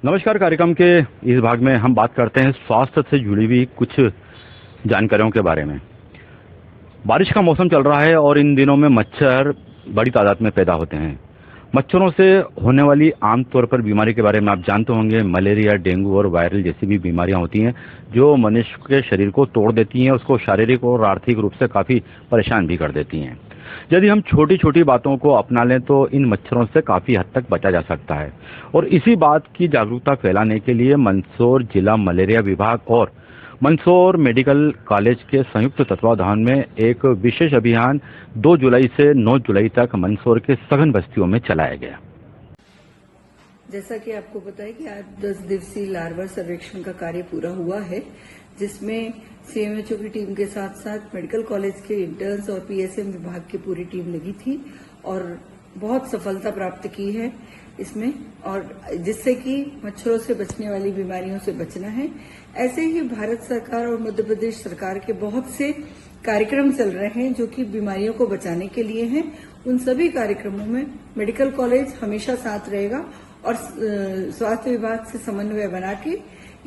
नमस्कार। कार्यक्रम के इस भाग में हम बात करते हैं स्वास्थ्य से जुड़ी हुई कुछ जानकारियों के बारे में। बारिश का मौसम चल रहा है और इन दिनों में मच्छर बड़ी तादाद में पैदा होते हैं। मच्छरों से होने वाली आमतौर पर बीमारी के बारे में आप जानते होंगे। मलेरिया, डेंगू और वायरल जैसी भी बीमारियां होती हैं जो मनुष्य के शरीर को तोड़ देती हैं, उसको शारीरिक और आर्थिक रूप से काफ़ी परेशान भी कर देती हैं। यदि हम छोटी छोटी बातों को अपना लें तो इन मच्छरों से काफ़ी हद तक बचा जा सकता है। और इसी बात की जागरूकता फैलाने के लिए मंदसौर जिला मलेरिया विभाग और मंदसौर मेडिकल कॉलेज के संयुक्त तत्वावधान में एक विशेष अभियान 2 जुलाई से 9 जुलाई तक मंदसौर के सघन बस्तियों में चलाया गया। जैसा कि आपको पता है कि आज 10 दिवसीय लार्वा सर्वेक्षण का कार्य पूरा हुआ है, जिसमें सीएमएचओ की टीम के साथ साथ मेडिकल कॉलेज के इंटर्न्स और पीएसएम विभाग की पूरी टीम लगी थी और बहुत सफलता प्राप्त की है इसमें, और जिससे कि मच्छरों से बचने वाली बीमारियों से बचना है। ऐसे ही भारत सरकार और मध्य प्रदेश सरकार के बहुत से कार्यक्रम चल रहे हैं जो कि बीमारियों को बचाने के लिए हैं। उन सभी कार्यक्रमों में मेडिकल कॉलेज हमेशा साथ रहेगा और स्वास्थ्य विभाग से समन्वय बना के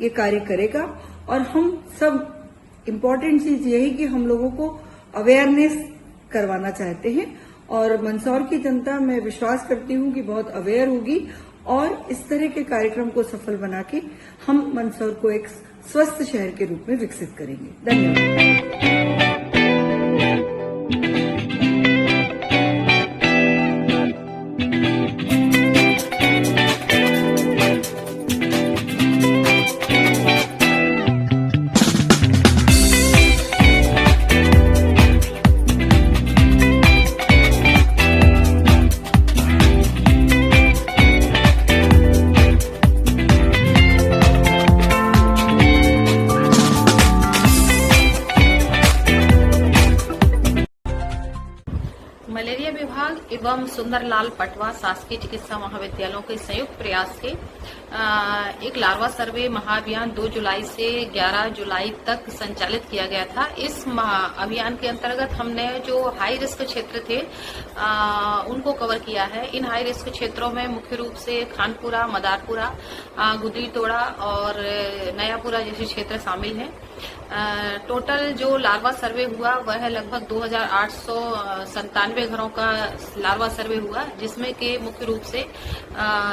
ये कार्य करेगा। और हम सब इम्पोर्टेंट चीज यही कि हम लोगों को अवेयरनेस करवाना चाहते हैं और मंदसौर की जनता, मैं विश्वास करती हूं कि बहुत अवेयर होगी और इस तरह के कार्यक्रम को सफल बना के हम मंदसौर को एक स्वस्थ शहर के रूप में विकसित करेंगे। धन्यवाद। मलेरिया विभाग एवं सुंदरलाल पटवा शासकीय चिकित्सा महाविद्यालयों के संयुक्त प्रयास से एक लार्वा सर्वे महाअभियान 2 जुलाई से 11 जुलाई तक संचालित किया गया था। इस अभियान के अंतर्गत हमने जो हाई रिस्क क्षेत्र थे उनको कवर किया है। इन हाई रिस्क क्षेत्रों में मुख्य रूप से खानपुरा, मदारपुरा, गुदरी तोड़ा और नयापुरा जैसे क्षेत्र शामिल हैं। टोटल जो लार्वा सर्वे हुआ वह लगभग 2897 घरों का लार्वा सर्वे हुआ, जिसमें के मुख्य रूप से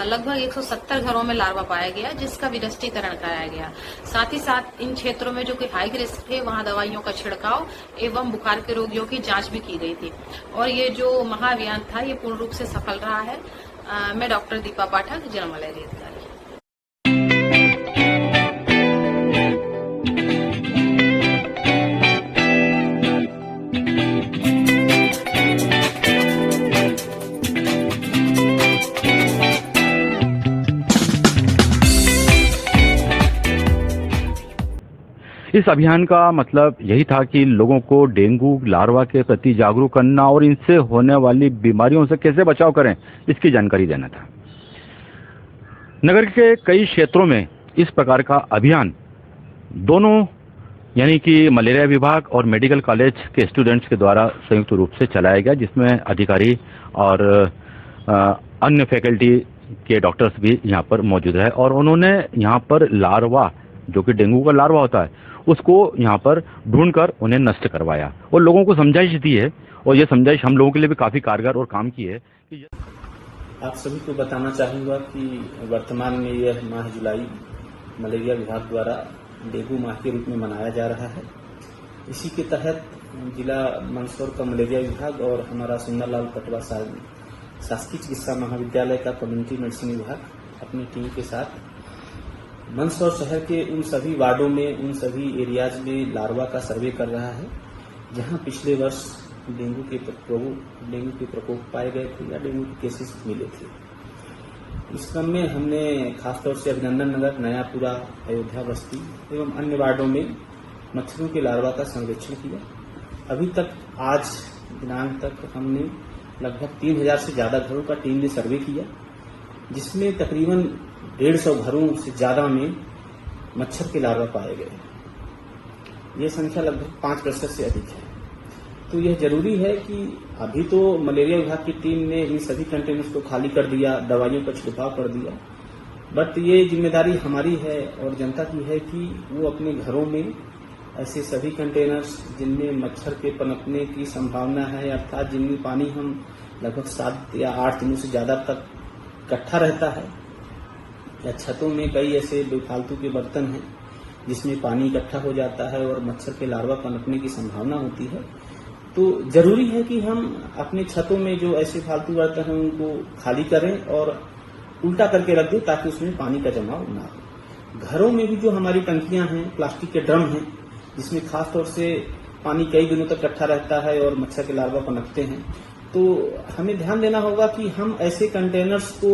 लगभग 170 घरों में लार्वा पाया गया, जिसका विनिष्टीकरण कराया गया। साथ ही साथ इन क्षेत्रों में जो कि हाई रिस्क थे वहां दवाइयों का छिड़काव एवं बुखार के रोगियों की जांच भी की गई थी। और ये जो महाअभियान था ये पूर्ण रूप से सफल रहा है। मैं डॉक्टर दीपा पाठक, जिला मलेरिया अधिकारी। इस अभियान का मतलब यही था कि लोगों को डेंगू लार्वा के प्रति जागरूक करना और इनसे होने वाली बीमारियों से कैसे बचाव करें, इसकी जानकारी देना था। नगर के कई क्षेत्रों में इस प्रकार का अभियान दोनों यानी कि मलेरिया विभाग और मेडिकल कॉलेज के स्टूडेंट्स के द्वारा संयुक्त रूप से चलाया गया, जिसमें अधिकारी और अन्य फैकल्टी के डॉक्टर्स भी यहाँ पर मौजूद है। और उन्होंने यहाँ पर लार्वा, जो कि डेंगू का लार्वा होता है, उसको यहाँ पर ढूंढकर उन्हें नष्ट करवाया और लोगों को समझाइश दी है। और ये समझाइश हम लोगों के लिए भी काफी कारगर और काम की है। आप सभी को बताना चाहूंगा कि वर्तमान में यह माह जुलाई मलेरिया विभाग द्वारा डेंगू माह के रूप में मनाया जा रहा है। इसी के तहत जिला मंदसौर का मलेरिया विभाग और हमारा सुंदरलाल पटवा शासकीय चिकित्सा महाविद्यालय का कम्युनिटी मेडिसिन विभाग अपनी टीम के साथ मंदसौर शहर के उन सभी वार्डों में, उन सभी एरियाज में लार्वा का सर्वे कर रहा है जहां पिछले वर्ष डेंगू के प्रकोप पाए गए थे या डेंगू के केसेस मिले थे। इस क्रम में हमने खासतौर से अभिनंदन नगर, नयापुरा, अयोध्या बस्ती एवं अन्य वार्डों में मच्छरों के लार्वा का सर्वेक्षण किया। अभी तक आज दिनांक तक हमने लगभग 3000 से ज्यादा घरों का टीम ने सर्वे किया, जिसमें तकरीबन 150 घरों से ज्यादा में मच्छर के लार्वा पाए गए। ये संख्या लगभग 5% से अधिक है। तो यह जरूरी है कि अभी तो मलेरिया विभाग की टीम ने इन सभी कंटेनर्स को खाली कर दिया, दवाइयों का छिड़काव कर दिया, बट ये जिम्मेदारी हमारी है और जनता की है कि वो अपने घरों में ऐसे सभी कंटेनर्स जिनमें मच्छर के पनपने की संभावना है, अर्थात जिनमें पानी हम लगभग 7 या 8 दिनों से ज्यादा तक इकट्ठा रहता है, या छतों में कई ऐसे बेफालतू के बर्तन हैं जिसमें पानी इकट्ठा हो जाता है और मच्छर के लार्वा पनपने की संभावना होती है, तो जरूरी है कि हम अपने छतों में जो ऐसे फालतू बर्तन हैं उनको खाली करें और उल्टा करके रख दें ताकि उसमें पानी का जमाव ना हो। घरों में भी जो हमारी टंकियां हैं, प्लास्टिक के ड्रम हैं जिसमें खास तौर से पानी कई दिनों तक इकट्ठा रहता है और मच्छर के लार्वा पनपते हैं, तो हमें ध्यान देना होगा कि हम ऐसे कंटेनर्स को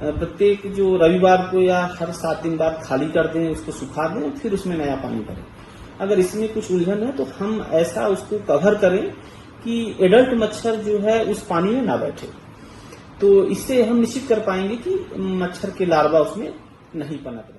प्रत्येक जो रविवार को या हर 7 दिन बाद खाली कर दें, उसको सुखा दें, फिर उसमें नया पानी भरें। अगर इसमें कुछ उलझन है तो हम ऐसा उसको कवर करें कि एडल्ट मच्छर जो है उस पानी में ना बैठे, तो इससे हम निश्चित कर पाएंगे कि मच्छर के लार्वा उसमें नहीं पनप रहे।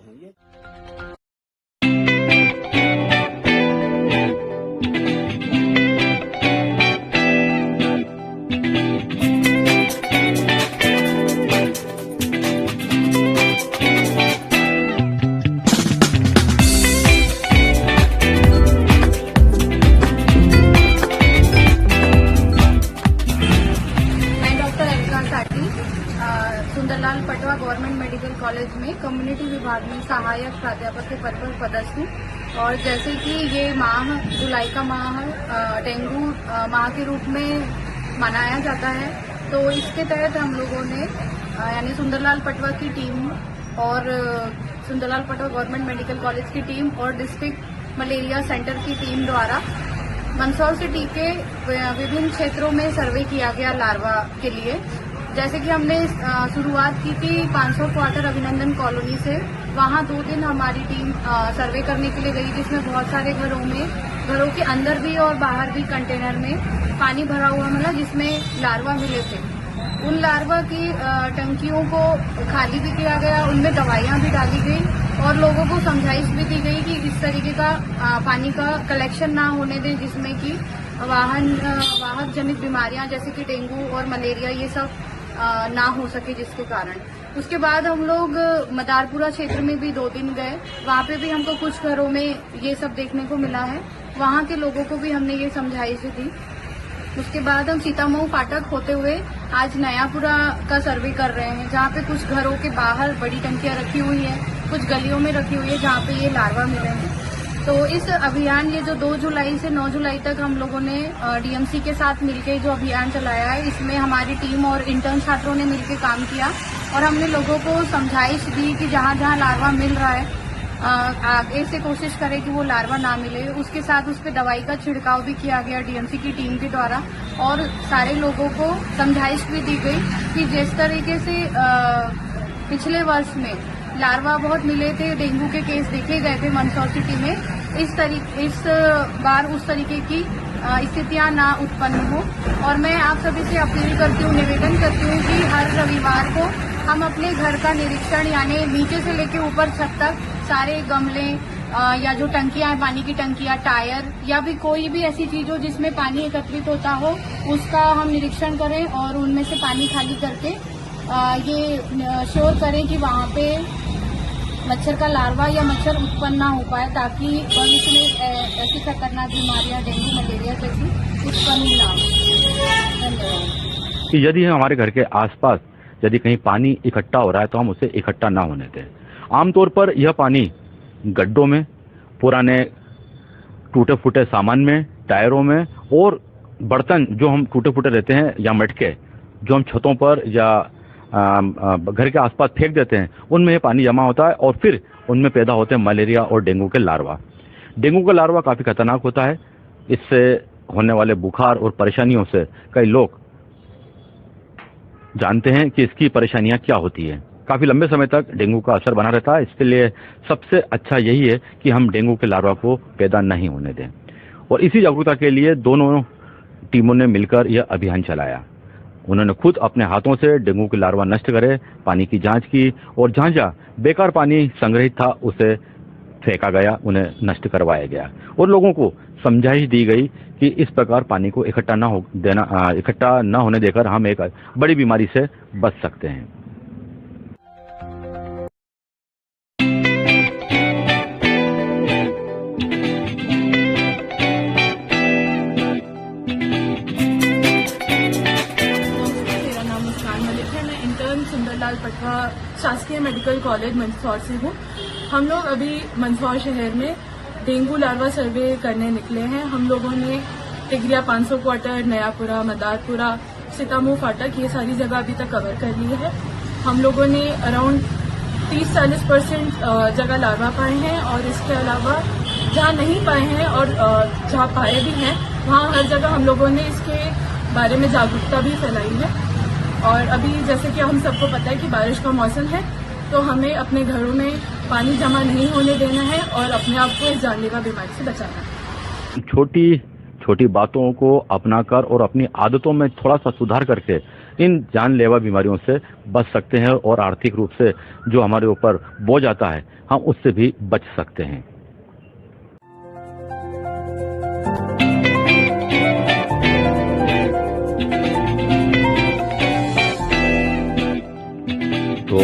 Sunderlal Patwa government medical college में कम्युनिटी विभाग में सहायक प्राध्यापक के पद पर पदस्थ हूँ। और जैसे कि ये माह जुलाई का माह डेंगू माह के रूप में मनाया जाता है, तो इसके तहत हम लोगों ने यानी सुंदरलाल पटवा की टीम और Sunderlal Patwa government medical college की टीम और डिस्ट्रिक्ट मलेरिया सेंटर की टीम द्वारा मंदसौर सिटी के विभिन्न क्षेत्रों में सर्वे किया गया लार्वा के लिए। जैसे कि हमने शुरुआत की थी 500 क्वार्टर अभिनंदन कॉलोनी से। वहां 2 दिन हमारी टीम सर्वे करने के लिए गई, जिसमें बहुत सारे घरों के अंदर भी और बाहर भी कंटेनर में पानी भरा हुआ मिला, जिसमें लार्वा मिले थे। उन लार्वा की टंकियों को खाली भी किया गया, उनमें दवाइयां भी डाली गई और लोगों को समझाइश भी दी गई कि इस तरीके का पानी का कलेक्शन ना होने दें, जिसमें कि वाहक जनित बीमारियां जैसे कि डेंगू और मलेरिया ये सब ना हो सके, जिसके कारण उसके बाद हम लोग मदारपुरा क्षेत्र में भी 2 दिन गए। वहाँ पे भी हमको कुछ घरों में ये सब देखने को मिला है, वहाँ के लोगों को भी हमने ये समझाइश दी। उसके बाद हम सीतामऊ फाटक होते हुए आज नयापुरा का सर्वे कर रहे हैं, जहाँ पे कुछ घरों के बाहर बड़ी टंकियां रखी हुई है, कुछ गलियों में रखी हुई है जहाँ पे ये लार्वा मिले हैं। तो इस अभियान ये जो 2 जुलाई से 9 जुलाई तक हम लोगों ने डीएमसी के साथ मिलकर जो अभियान चलाया है, इसमें हमारी टीम और इंटर्न छात्रों ने मिलकर काम किया और हमने लोगों को समझाइश दी कि जहाँ जहाँ लार्वा मिल रहा है आगे से कोशिश करें कि वो लार्वा ना मिले। उसके साथ उस पर दवाई का छिड़काव भी किया गया डीएमसी की टीम के द्वारा और सारे लोगों को समझाइश भी दी गई कि जिस तरीके से पिछले वर्ष में लार्वा बहुत मिले थे, डेंगू के केस देखे गए थे मंदसौर सिटी में, इस बार उस तरीके की स्थितियां ना उत्पन्न हो। और मैं आप सभी से अपील करती हूँ, निवेदन करती हूँ कि हर रविवार को हम अपने घर का निरीक्षण यानी नीचे से लेकर ऊपर छत तक सारे गमले या जो टंकियां हैं, पानी की टंकियां, टायर या भी कोई भी ऐसी चीज हो जिसमें पानी एकत्रित होता हो, उसका हम निरीक्षण करें और उनमें से पानी खाली करके ये श्योर करें कि वहाँ पे मच्छर का लार्वा या मच्छर उत्पन्न ना हो पाए, ताकि भविष्य में ऐसी खतरनाक बीमारियां डेंगू मलेरिया जैसी उत्पन्न ना हो। धन्यवाद। कि यदि हमारे घर के आसपास यदि कहीं पानी इकट्ठा हो रहा है तो हम उसे इकट्ठा ना होने दें। आमतौर पर यह पानी गड्ढों में, पुराने टूटे फूटे सामान में, टायरों में और बर्तन जो हम टूटे फूटे रहते हैं या मटके जो हम छतों पर या घर के आसपास फेंक देते हैं, उनमें ये पानी जमा होता है और फिर उनमें पैदा होते हैं मलेरिया और डेंगू के लार्वा। डेंगू का लार्वा काफ़ी खतरनाक होता है। इससे होने वाले बुखार और परेशानियों से कई लोग जानते हैं कि इसकी परेशानियां क्या होती है। काफ़ी लंबे समय तक डेंगू का असर बना रहता है। इसके लिए सबसे अच्छा यही है कि हम डेंगू के लार्वा को पैदा नहीं होने दें। और इसी जागरूकता के लिए दोनों टीमों ने मिलकर यह अभियान चलाया। उन्होंने खुद अपने हाथों से डेंगू के लार्वा नष्ट करे, पानी की जांच की और जहां जहां बेकार पानी संग्रहित था उसे फेंका गया, उन्हें नष्ट करवाया गया और लोगों को समझाइश दी गई कि इस प्रकार पानी को इकट्ठा न होने देकर हम एक बड़ी बीमारी से बच सकते हैं। मेरा नाम मुस्कान मलिक है। मैं इंटर्न सुंदरलाल पटवा शासकीय मेडिकल कॉलेज मंदसौर से हूँ। हम लोग अभी मंदसौर शहर में डेंगू लार्वा सर्वे करने निकले हैं। हम लोगों ने टिगरिया 500 क्वार्टर, नयापुरा, मदारपुरा, सीतामू फाटक ये सारी जगह अभी तक कवर कर ली है। हम लोगों ने अराउंड 30-40% जगह लार्वा पाए हैं और इसके अलावा जहाँ नहीं पाए हैं और जहाँ पाए भी हैं वहाँ हर जगह हम लोगों ने इसके बारे में जागरूकता भी फैलाई है। और अभी जैसे कि हम सबको पता है कि बारिश का मौसम है, तो हमें अपने घरों में पानी जमा नहीं होने देना है और अपने आप को इस जानलेवा बीमारी से बचाना है। छोटी छोटी बातों को अपनाकर और अपनी आदतों में थोड़ा सा सुधार करके इन जानलेवा बीमारियों से बच सकते हैं और आर्थिक रूप से जो हमारे ऊपर बोझ आता है हम उससे भी बच सकते हैं। तो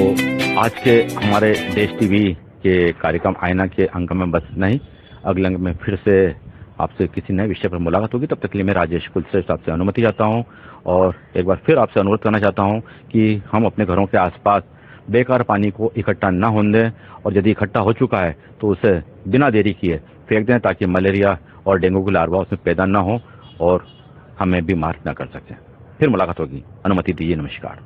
आज के हमारे देश टीवी के कार्यक्रम आईना के अंक में बस नहीं, अगले अंक में फिर से आपसे किसी नए विषय पर मुलाकात होगी। तब तक के लिए मैं राजेश कुलश्रेष्ठ आपसे अनुमति चाहता हूं और एक बार फिर आपसे अनुरोध करना चाहता हूं कि हम अपने घरों के आसपास बेकार पानी को इकट्ठा न होने दें और यदि इकट्ठा हो चुका है तो उसे बिना देरी किए फेंक दें ताकि मलेरिया और डेंगू की लार्वा उसमें पैदा न हो और हमें बीमार न कर सकें। फिर मुलाकात होगी। अनुमति दीजिए। नमस्कार।